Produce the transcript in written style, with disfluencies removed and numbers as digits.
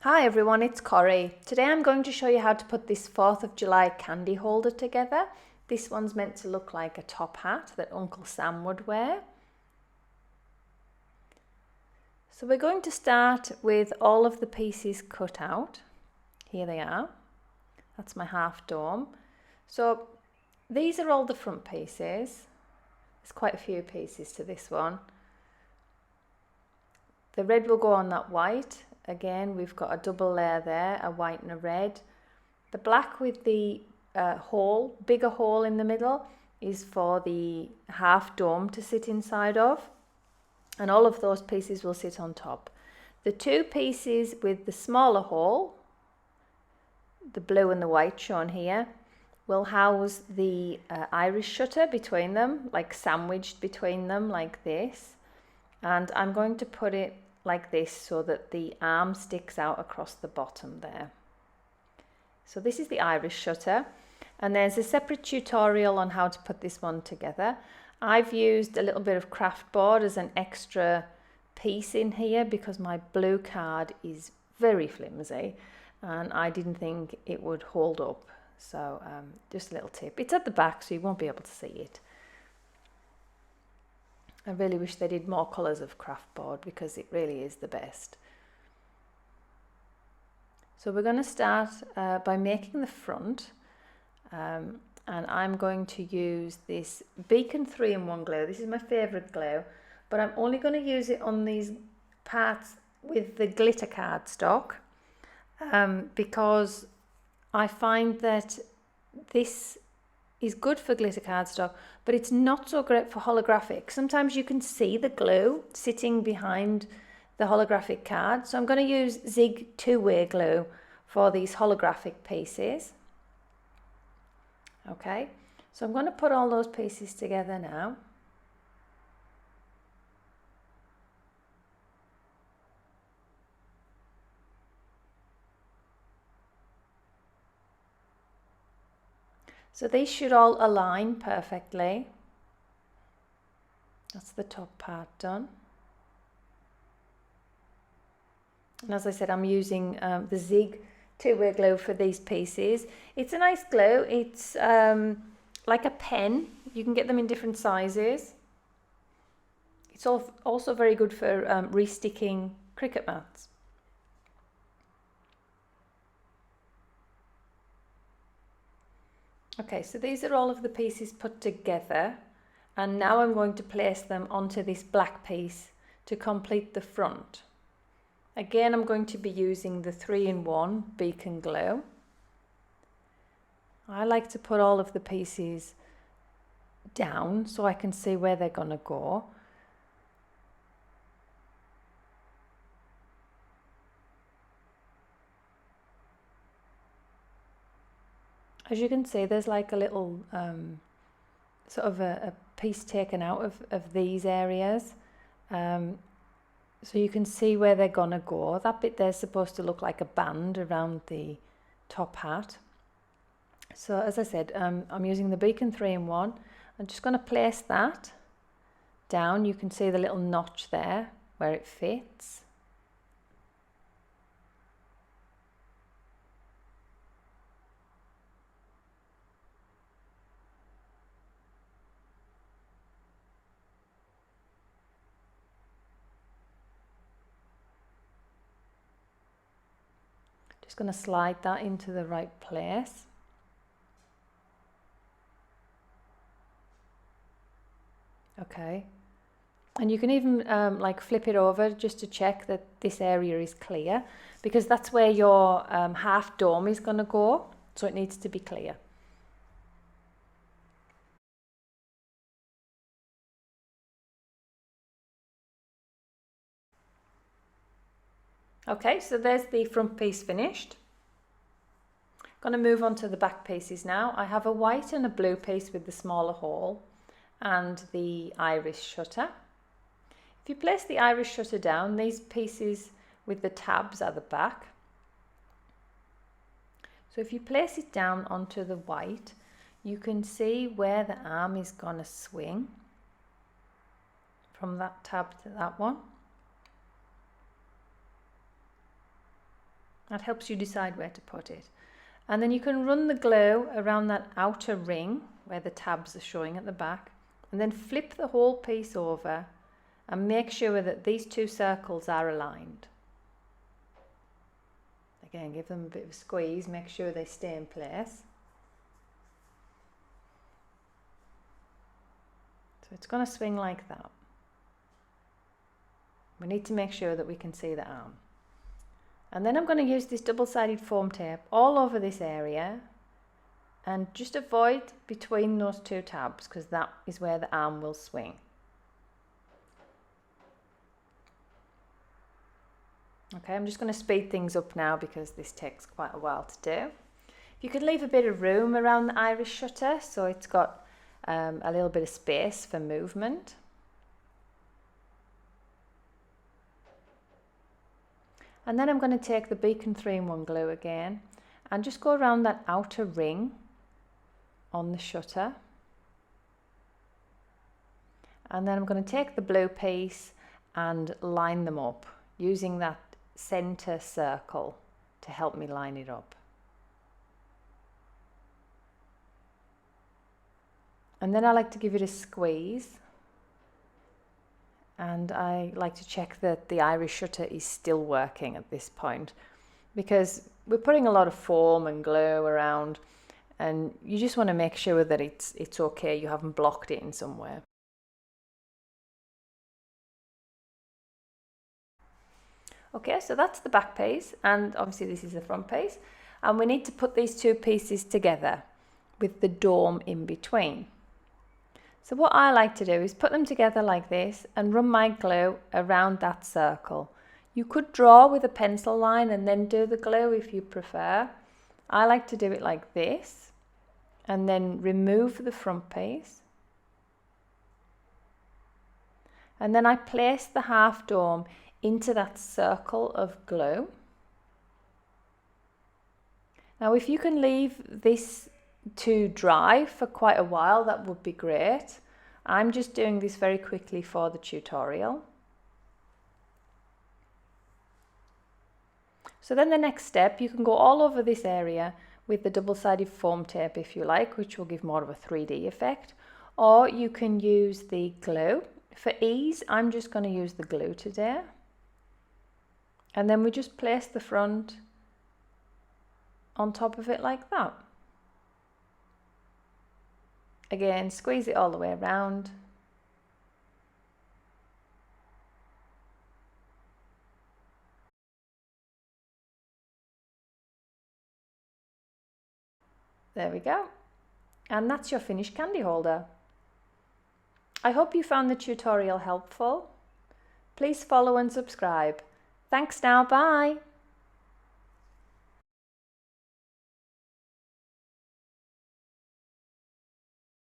Hi everyone, it's Corrie. Today I'm going to show you how to put this 4th of July candy holder together. This one's meant to look like a top hat that Uncle Sam would wear. So we're going to start with all of the pieces cut out. Here they are. That's my half dome. So these are all the front pieces. There's quite a few pieces to this one. The red will go on that white. Again, we've got a double layer there, a white and a red. The black with the bigger hole in the middle is for the half dome to sit inside of. And all of those pieces will sit on top. The two pieces with the smaller hole, the blue and the white shown here, will house the iris shutter between them, like sandwiched between them like this. And I'm going to put it like this so that the arm sticks out across the bottom there. So this is the iris shutter, and there's a separate tutorial on how to put this one together. I've used a little bit of craft board as an extra piece in here because my blue card is very flimsy and I didn't think it would hold up. So just a little tip. It's at the back so you won't be able to see it. I really wish they did more colours of craft board because it really is the best. So we're going to start by making the front, and I'm going to use this Beacon 3-in-1 glue. This is my favourite glue, but I'm only going to use it on these parts with the glitter cardstock because I find that this is good for glitter cardstock, but it's not so great for holographic. Sometimes you can see the glue sitting behind the holographic card. So I'm going to use Zig 2-way glue for these holographic pieces. Okay, so I'm going to put all those pieces together now. So these should all align perfectly. That's the top part done. And as I said, I'm using the Zig 2-way glue for these pieces. It's a nice glue. It's like a pen. You can get them in different sizes. It's also very good for resticking Cricut mats. Okay, so these are all of the pieces put together, and now I'm going to place them onto this black piece to complete the front. Again, I'm going to be using the 3-in-1 Beacon glue. I like to put all of the pieces down so I can see where they're going to go. As you can see, there's like a little sort of a piece taken out of these areas. So you can see where they're gonna go. That bit there's supposed to look like a band around the top hat. So as I said, I'm using the Beacon 3-in-1. I'm just gonna place that down. You can see the little notch there where it fits. Just going to slide that into the right place. Okay, and you can even like flip it over just to check that this area is clear, because that's where your half dome is going to go, so it needs to be clear. Okay, so there's the front piece finished. Going to move on to the back pieces now. I have a white and a blue piece with the smaller hole and the iris shutter. If you place the iris shutter down, these pieces with the tabs are the back. So if you place it down onto the white, you can see where the arm is going to swing from that tab to that one. That helps you decide where to put it. And then you can run the glue around that outer ring where the tabs are showing at the back, and then flip the whole piece over and make sure that these two circles are aligned. Again, give them a bit of a squeeze, make sure they stay in place. So it's going to swing like that. We need to make sure that we can see the arm. And then I'm going to use this double-sided foam tape all over this area and just avoid between those two tabs, because that is where the arm will swing. Okay, I'm just going to speed things up now because this takes quite a while to do. You could leave a bit of room around the iris shutter so it's got a little bit of space for movement. And then I'm going to take the Beacon 3-in-1 glue again and just go around that outer ring on the shutter. And then I'm going to take the blue piece and line them up using that center circle to help me line it up. And then I like to give it a squeeze. And I like to check that the iris shutter is still working at this point, because we're putting a lot of foam and glue around and you just want to make sure that it's okay, you haven't blocked it in somewhere. Okay, so that's the back piece, and obviously this is the front piece, and we need to put these two pieces together with the dome in between. So what I like to do is put them together like this and run my glue around that circle. You could draw with a pencil line and then do the glue if you prefer. I like to do it like this and then remove the front piece. And then I place the half dome into that circle of glue. Now if you can leave this to dry for quite a while, that would be great. I'm just doing this very quickly for the tutorial. So then the next step, you can go all over this area with the double-sided foam tape if you like, which will give more of a 3D effect, or you can use the glue. For ease, I'm just going to use the glue today. And then we just place the front on top of it like that. Again, squeeze it all the way around. There we go. And that's your finished candy holder. I hope you found the tutorial helpful. Please follow and subscribe. Thanks now, bye.